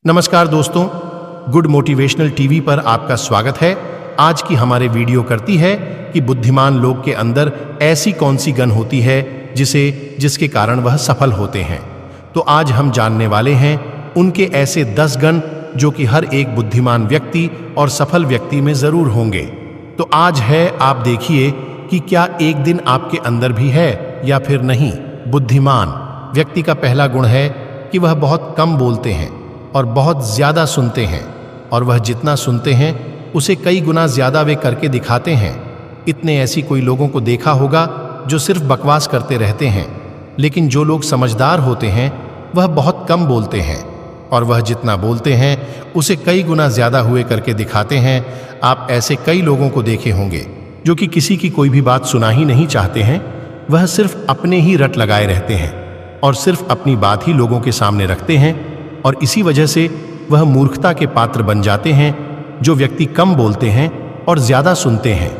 नमस्कार दोस्तों, good motivational TV पर आपका स्वागत है। आज की हमारे वीडियो करती है कि बुद्धिमान लोग के अंदर ऐसी कौन सी गन होती है जिसके कारण वह सफल होते हैं। तो आज हम जानने वाले हैं उनके ऐसे 10 गण जो कि हर एक बुद्धिमान व्यक्ति और सफल व्यक्ति में जरूर होंगे। तो आज है, आप देखिए कि क्या एक दिन आपके अंदर भी है या फिर नहीं। बुद्धिमान व्यक्ति का पहला गुण है कि वह बहुत कम बोलते हैं और बहुत ज्यादा सुनते हैं, और वह जितना सुनते हैं उसे कई गुना ज्यादा वे करके दिखाते हैं। इतने ऐसी कोई लोगों को देखा होगा जो सिर्फ बकवास करते रहते हैं, लेकिन जो लोग समझदार होते हैं वह बहुत कम बोलते हैं और वह जितना बोलते हैं उसे कई गुना ज्यादा हुए करके दिखाते हैं। आप ऐसे कई लोगों को देखे होंगे जो कि किसी की कोई भी बात सुना ही नहीं चाहते हैं। वह सिर्फ अपने ही रट लगाए रहते हैं और सिर्फ अपनी बात ही लोगों के सामने रखते हैं, और इसी वजह से वह मूर्खता के पात्र बन जाते हैं। जो व्यक्ति कम बोलते हैं और ज्यादा सुनते हैं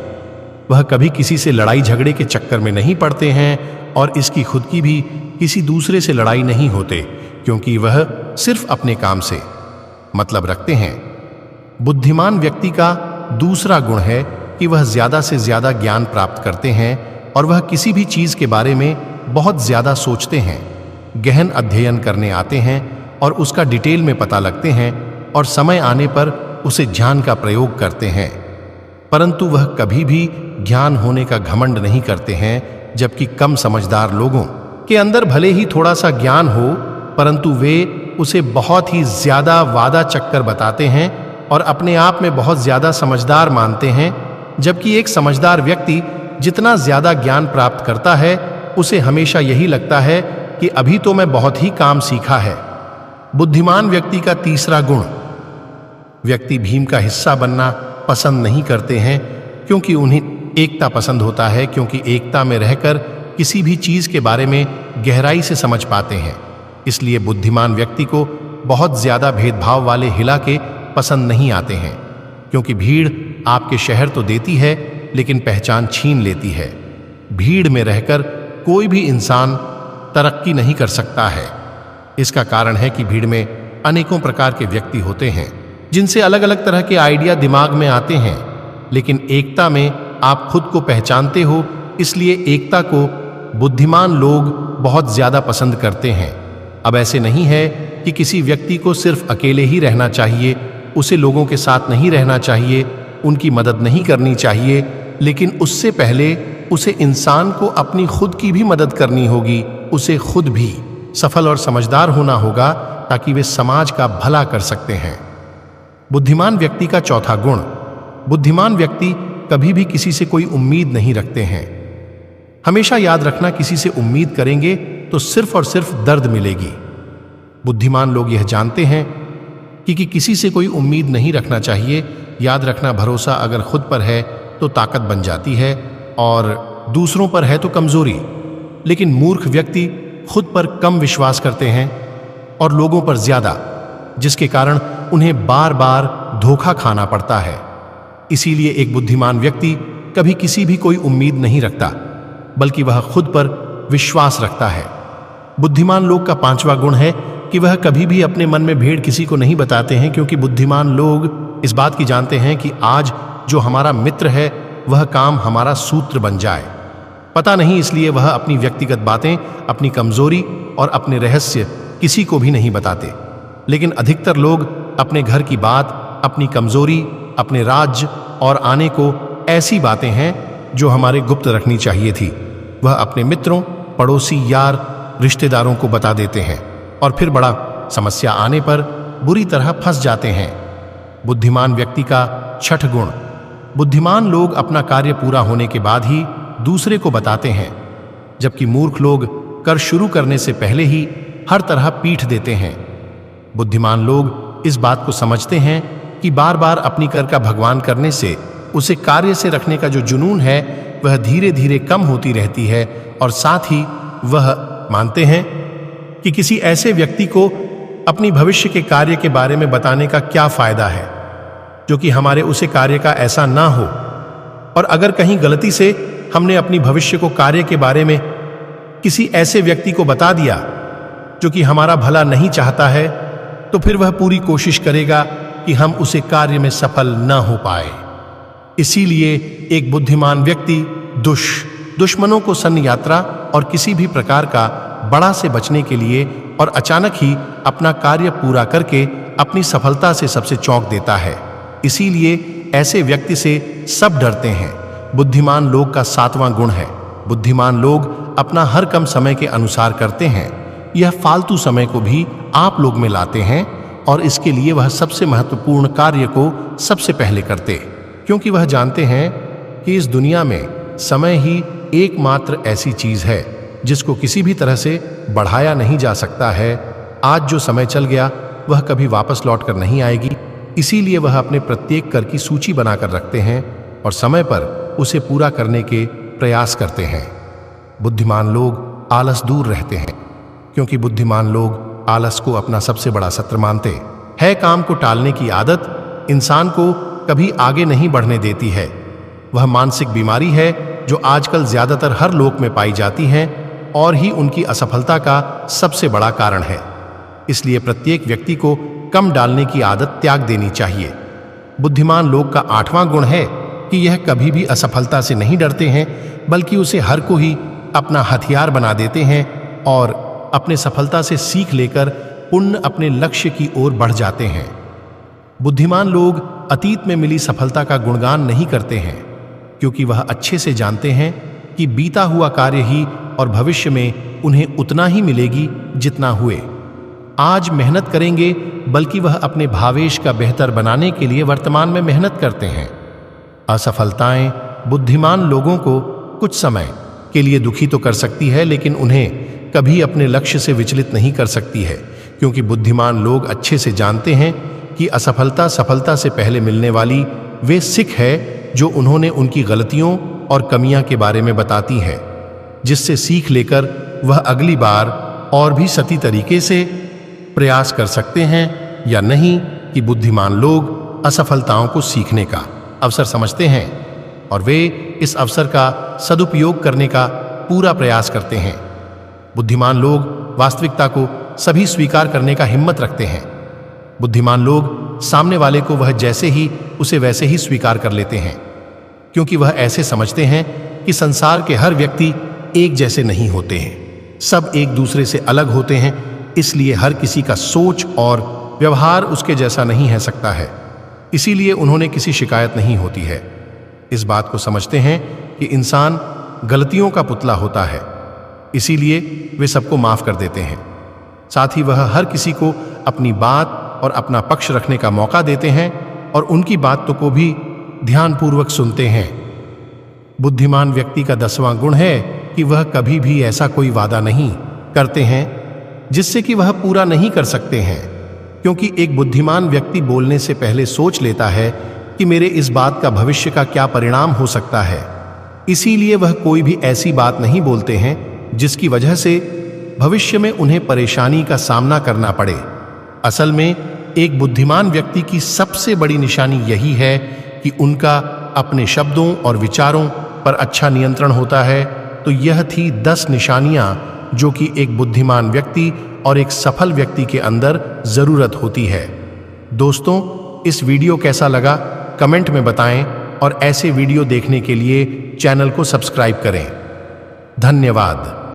वह कभी किसी से लड़ाई झगड़े के चक्कर में नहीं पड़ते हैं, और इसकी खुद की भी किसी दूसरे से लड़ाई नहीं होते, क्योंकि वह सिर्फ अपने काम से मतलब रखते हैं। बुद्धिमान व्यक्ति का दूसरा गुण है कि वह ज्यादा से ज्यादा ज्ञान प्राप्त करते हैं, और वह किसी भी चीज के बारे में बहुत ज्यादा सोचते हैं, गहन अध्ययन करने आते हैं और उसका डिटेल में पता लगते हैं, और समय आने पर उसे ज्ञान का प्रयोग करते हैं। परंतु वह कभी भी ज्ञान होने का घमंड नहीं करते हैं, जबकि कम समझदार लोगों के अंदर भले ही थोड़ा सा ज्ञान हो, परंतु वे उसे बहुत ही ज्यादा वादा चक्कर बताते हैं और अपने आप में बहुत ज्यादा समझदार मानते हैं। जबकि एक समझदार व्यक्ति जितना ज्यादा ज्ञान प्राप्त करता है उसे हमेशा यही लगता है कि अभी तो मैं बहुत ही काम सीखा है। बुद्धिमान व्यक्ति का तीसरा गुण, व्यक्ति भीम का हिस्सा बनना पसंद नहीं करते हैं, क्योंकि उन्हें एकता पसंद होता है, क्योंकि एकता में रहकर किसी भी चीज के बारे में गहराई से समझ पाते हैं। इसलिए बुद्धिमान व्यक्ति को बहुत ज्यादा भेदभाव वाले इलाके पसंद नहीं आते हैं, क्योंकि भीड़ आपके शहर तो देती है लेकिन पहचान छीन लेती है। भीड़ में रहकर कोई भी इंसान तरक्की नहीं कर सकता है। इसका कारण है कि भीड़ में अनेकों प्रकार के व्यक्ति होते हैं जिनसे अलग अलग तरह के आइडिया दिमाग में आते हैं, लेकिन एकता में आप खुद को पहचानते हो, इसलिए एकता को बुद्धिमान लोग बहुत ज्यादा पसंद करते हैं। अब ऐसे नहीं है कि किसी व्यक्ति को सिर्फ अकेले ही रहना चाहिए, उसे लोगों के साथ नहीं रहना चाहिए, उनकी मदद नहीं करनी चाहिए, लेकिन उससे पहले उसे इंसान को अपनी खुद की भी मदद करनी होगी। उसे खुद भी सफल और समझदार होना होगा ताकि वे समाज का भला कर सकते हैं। बुद्धिमान व्यक्ति का चौथा गुण, बुद्धिमान व्यक्ति कभी भी किसी से कोई उम्मीद नहीं रखते हैं। हमेशा याद रखना, किसी से उम्मीद करेंगे तो सिर्फ और सिर्फ दर्द मिलेगी। बुद्धिमान लोग यह जानते हैं कि किसी से कोई उम्मीद नहीं रखना चाहिए। याद रखना, भरोसा अगर खुद पर है तो ताकत बन जाती है और दूसरों पर है तो कमजोरी। लेकिन मूर्ख व्यक्ति खुद पर कम विश्वास करते हैं और लोगों पर ज्यादा, जिसके कारण उन्हें बार बार धोखा खाना पड़ता है। इसीलिए एक बुद्धिमान व्यक्ति कभी किसी भी कोई उम्मीद नहीं रखता, बल्कि वह खुद पर विश्वास रखता है। बुद्धिमान लोग का पांचवा गुण है कि वह कभी भी अपने मन में भेड़ किसी को नहीं बताते हैं, क्योंकि बुद्धिमान लोग इस बात की जानते हैं कि आज जो हमारा मित्र है वह काम हमारा सूत्र बन जाए। पता नहीं, इसलिए वह अपनी व्यक्तिगत बातें, अपनी कमजोरी और अपने रहस्य किसी को भी नहीं बताते। लेकिन अधिकतर लोग अपने घर की बात, अपनी कमजोरी, अपने राज्य और आने को ऐसी बातें हैं जो हमारे गुप्त रखनी चाहिए थी, वह अपने मित्रों, पड़ोसी, यार, रिश्तेदारों को बता देते हैं, और फिर बड़ा समस्या आने पर बुरी तरह फंस जाते हैं। बुद्धिमान व्यक्ति का छठ गुण, बुद्धिमान लोग अपना कार्य पूरा होने के बाद ही दूसरे को बताते हैं, जबकि मूर्ख लोग कर शुरू करने से पहले ही हर तरह पीठ देते हैं। बुद्धिमान लोग इस बात को समझते हैं कि बार बार अपनी कर का भगवान करने से उसे कार्य से रखने का जो जुनून है वह धीरे धीरे कम होती रहती है, और साथ ही वह मानते हैं कि किसी ऐसे व्यक्ति को अपनी भविष्य के कार्य के बारे में बताने का क्या फायदा है जो कि हमारे उसे कार्य का ऐसा ना हो। और अगर कहीं गलती से हमने अपनी भविष्य को कार्य के बारे में किसी ऐसे व्यक्ति को बता दिया जो कि हमारा भला नहीं चाहता है, तो फिर वह पूरी कोशिश करेगा कि हम उसे कार्य में सफल न हो पाए। इसीलिए एक बुद्धिमान व्यक्ति दुश्मनों को सन्न यात्रा और किसी भी प्रकार का बड़ा से बचने के लिए और अचानक ही अपना कार्य पूरा करके अपनी सफलता से सबसे चौंक देता है। इसीलिए ऐसे व्यक्ति से सब डरते हैं। बुद्धिमान लोग का 7वां गुण है, बुद्धिमान लोग अपना हर काम समय के अनुसार करते हैं। यह फालतू समय को भी आप लोग में लाते हैं और इसके लिए वह सबसे महत्वपूर्ण कार्य को सबसे पहले करते, क्योंकि वह जानते हैं कि इस दुनिया में समय ही एकमात्र ऐसी चीज है जिसको किसी भी तरह से बढ़ाया नहीं जा सकता है। आज जो समय चल गया वह कभी वापस लौट कर नहीं आएगी। इसीलिए वह अपने प्रत्येक कर की सूची बनाकर रखते हैं और समय पर उसे पूरा करने के प्रयास करते हैं। बुद्धिमान लोग आलस दूर रहते हैं, क्योंकि बुद्धिमान लोग आलस को अपना सबसे बड़ा शत्रु मानते हैं। काम को टालने की आदत इंसान को कभी आगे नहीं बढ़ने देती है। वह मानसिक बीमारी है जो आजकल ज्यादातर हर लोक में पाई जाती है और ही उनकी असफलता का सबसे बड़ा कारण है। इसलिए प्रत्येक व्यक्ति को कम डालने की आदत त्याग देनी चाहिए। बुद्धिमान लोग का 8वां गुण है कि यह कभी भी असफलता से नहीं डरते हैं, बल्कि उसे हर को ही अपना हथियार बना देते हैं और अपने सफलता से सीख लेकर पुण्य अपने लक्ष्य की ओर बढ़ जाते हैं। बुद्धिमान लोग अतीत में मिली सफलता का गुणगान नहीं करते हैं, क्योंकि वह अच्छे से जानते हैं कि बीता हुआ कार्य ही और भविष्य में उन्हें उतना ही मिलेगी जितना हुए। आज मेहनत करेंगे, बल्कि वह अपने भावेश का बेहतर बनाने के लिए वर्तमान में मेहनत करते हैं। असफलताएं बुद्धिमान लोगों को कुछ समय के लिए दुखी तो कर सकती है, लेकिन उन्हें कभी अपने लक्ष्य से विचलित नहीं कर सकती है, क्योंकि बुद्धिमान लोग अच्छे से जानते हैं कि असफलता सफलता से पहले मिलने वाली वे सीख है जो उन्होंने उनकी गलतियों और कमियां के बारे में बताती है, जिससे सीख लेकर वह अगली बार और भी सही तरीके से प्रयास कर सकते हैं या नहीं। कि बुद्धिमान लोग असफलताओं को सीखने का अवसर समझते हैं और वे इस अवसर का सदुपयोग करने का पूरा प्रयास करते हैं। बुद्धिमान लोग वास्तविकता को सभी स्वीकार करने का हिम्मत रखते हैं। बुद्धिमान लोग सामने वाले को वह जैसे ही उसे वैसे ही स्वीकार कर लेते हैं, क्योंकि वह ऐसे समझते हैं कि संसार के हर व्यक्ति एक जैसे नहीं होते हैं, सब एक दूसरे से अलग होते हैं। इसलिए हर किसी का सोच और व्यवहार उसके जैसा नहीं है सकता है। इसीलिए उन्होंने किसी शिकायत नहीं होती है। इस बात को समझते हैं कि इंसान गलतियों का पुतला होता है, इसीलिए वे सबको माफ कर देते हैं। साथ ही वह हर किसी को अपनी बात और अपना पक्ष रखने का मौका देते हैं और उनकी बातों को भी ध्यानपूर्वक सुनते हैं। बुद्धिमान व्यक्ति का 10वां गुण है कि वह कभी भी ऐसा कोई वादा नहीं करते हैं जिससे कि वह पूरा नहीं कर सकते हैं, क्योंकि एक बुद्धिमान व्यक्ति बोलने से पहले सोच लेता है कि मेरे इस बात का भविष्य का क्या परिणाम हो सकता है। इसीलिए वह कोई भी ऐसी बात नहीं बोलते हैं जिसकी वजह से भविष्य में उन्हें परेशानी का सामना करना पड़े। असल में एक बुद्धिमान व्यक्ति की सबसे बड़ी निशानी यही है कि उनका अपने शब्दों और विचारों पर अच्छा नियंत्रण होता है। तो यह थी 10 निशानियां जो कि एक बुद्धिमान व्यक्ति और एक सफल व्यक्ति के अंदर जरूरत होती है। दोस्तों, इस वीडियो कैसा लगा कमेंट में बताएं और ऐसे वीडियो देखने के लिए चैनल को सब्सक्राइब करें। धन्यवाद।